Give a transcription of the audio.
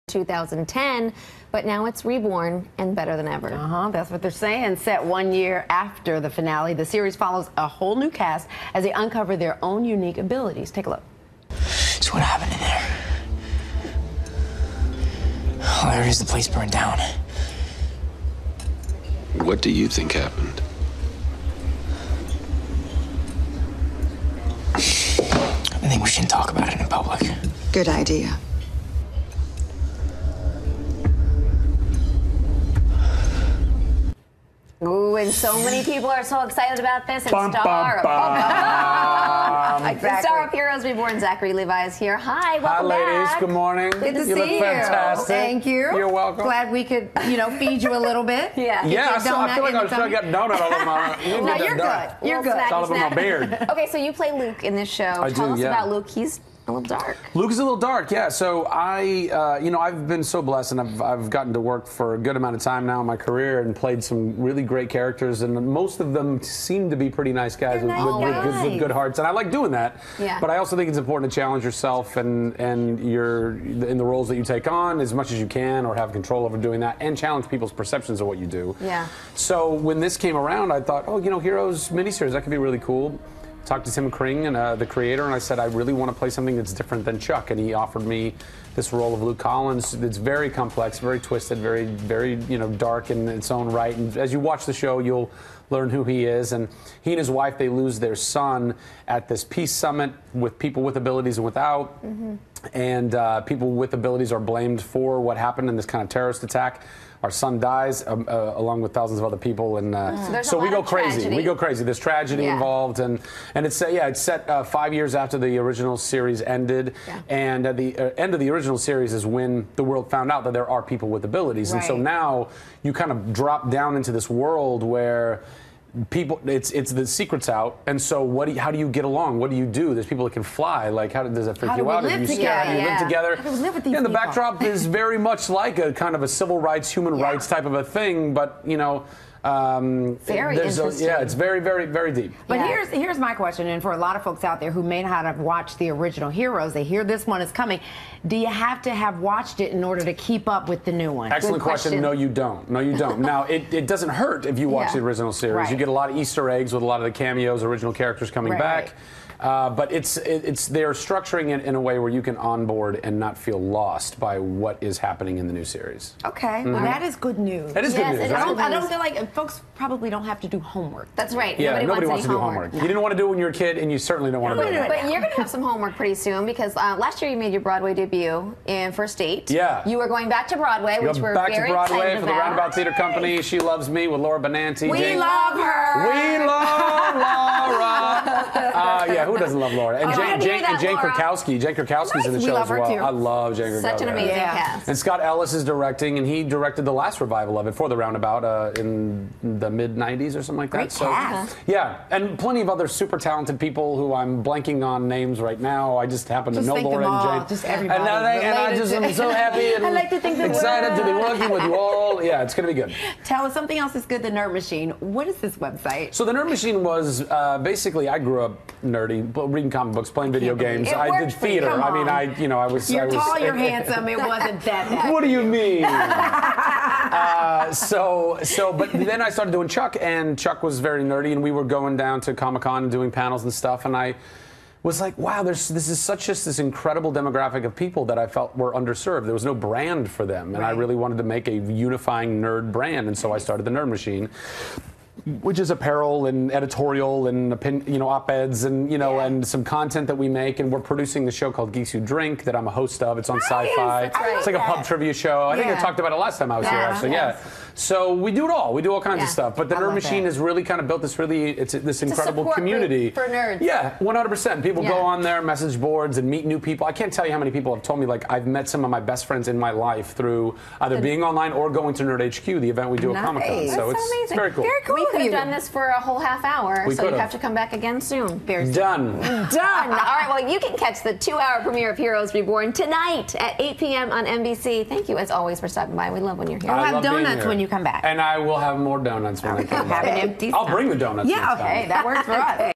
2010, but now it's reborn and better than ever. That's what they're saying. Set 1 year after the finale, the series follows a whole new cast as they uncover their own unique abilities. Take a look. So what happened in there? Oh, there it is. The place burned down. What do you think happened? I think we shouldn't talk about it in public. Good idea. Ooh, and so many people are so excited about this. And star of Heroes Reborn, Zachary Levi is here. Hi, welcome back. back. Hi, ladies. Good morning. Good to you see look you. Fantastic. Thank you. You're welcome. Glad we could, feed you a little bit. Yeah. Yeah, I feel like I was trying to get a donut all over my. No, you're good. You're good. It's all over my beard. Okay, so you play Luke in this show. Tell us about Luke. He's a little dark. Luke is a little dark, yeah. So I've been so blessed, and I've gotten to work for a good amount of time now in my career and played some really great characters, and most of them seem to be pretty nice guys with good hearts, and I like doing that. Yeah. But I also think it's important to challenge yourself and you're in the roles that you take on as much as you can, or have control over doing that, and challenge people's perceptions of what you do. Yeah. So when this came around, I thought, Heroes miniseries, that could be really cool. Talked to Tim Kring, and the creator, and I said, I really want to play something that's different than Chuck, and he offered me this role of Luke Collins. It's very complex, very twisted, very, very dark in its own right. And as you watch the show, you'll learn who he is. And he and his wife, they lose their son at this peace summit with people with abilities and without. And people with abilities are blamed for what happened in this kind of terrorist attack. Our son dies along with thousands of other people, and so we go crazy. Tragedy. We go crazy. There's tragedy involved, and it's set 5 years after the original series ended, and at the end of the original series is when the world found out that there are people with abilities, and so now you kind of drop down into this world where people, it's the secret's out, and so how do you get along? What do you do? There's people that can fly. Like, does that freak you out? Are you scared? How do you live together? How do we live with these the people? backdrop is very much like a kind of a civil rights, human rights type of a thing, but very interesting. It's very, very, very deep. But here's my question, and for a lot of folks out there who may not have watched the original Heroes, they hear this one is coming. Do you have to have watched it in order to keep up with the new one? Excellent question. No, you don't. No, you don't. Now, it doesn't hurt if you watch the original series. Right. You get a lot of Easter eggs with a lot of the cameos, original characters coming back. But they're structuring it in a way where you can onboard and not feel lost by what is happening in the new series. Okay, well, that is good news. That is good news. I don't feel like folks probably don't have to do homework. That's right. Yeah, nobody wants to do homework. You didn't want to do it when you were a kid, and you certainly don't want to do it. But you're going to have some homework pretty soon, because last year you made your Broadway debut in First Date. Yeah. You were going back to Broadway, which we're very excited about. Back to Broadway for the Roundabout Theater Company. She Loves Me with Laura Benanti. We love her. We love Laura. Who doesn't love Laura? And Jane Krakowski. Jane Krakowski's in the show as well. I love Jane Krakowski. Such an amazing cast. And Scott Ellis is directing, and he directed the last revival of it for the Roundabout in the mid-90s or something like that. Great cast. Yeah, and plenty of other super talented people who I'm blanking on names right now. I just happen to know Laura and Jane. Just everybody. And I just am so happy and excited to be working with you all. Yeah, it's going to be good. Tell us something else that's good, the Nerd Machine. What is this website? So the Nerd Machine was basically, I grew up nerdy, reading comic books, playing video games. I did theater. I mean, I was. You're tall, you're handsome. It wasn't that bad. What do you mean? But then I started doing Chuck, and Chuck was very nerdy, and we were going down to Comic-Con and doing panels and stuff, and I was like, wow, this is this incredible demographic of people that I felt were underserved. There was no brand for them, and I really wanted to make a unifying nerd brand, and so I started the Nerd Machine, which is apparel and editorial and op-eds and and some content that we make, and we're producing the show called Geeks Who Drink that I'm a host of. It's on Sci-Fi. It's like a pub trivia show. I think I talked about it last time I was here, actually. So we do it all. We do all kinds of stuff. But the Nerd Machine has really kind of built this this incredible community for nerds. Yeah, 100%. People go on there, message boards, and meet new people. I can't tell you how many people have told me, like, I've met some of my best friends in my life through either being online or going to Nerd HQ, the event we do at Comic-Con. So it's very cool. Very cool. We could have done this for a whole half hour, so you have to come back again soon. Done. Done. All right, well, you can catch the 2-hour premiere of Heroes Reborn tonight at 8 p.m. on NBC. Thank you, as always, for stopping by. We love when you're here. I'll have donuts when you come back. And I will have more donuts when I come back. Have an empty I'll bring the donuts. Yeah, okay, that works for us.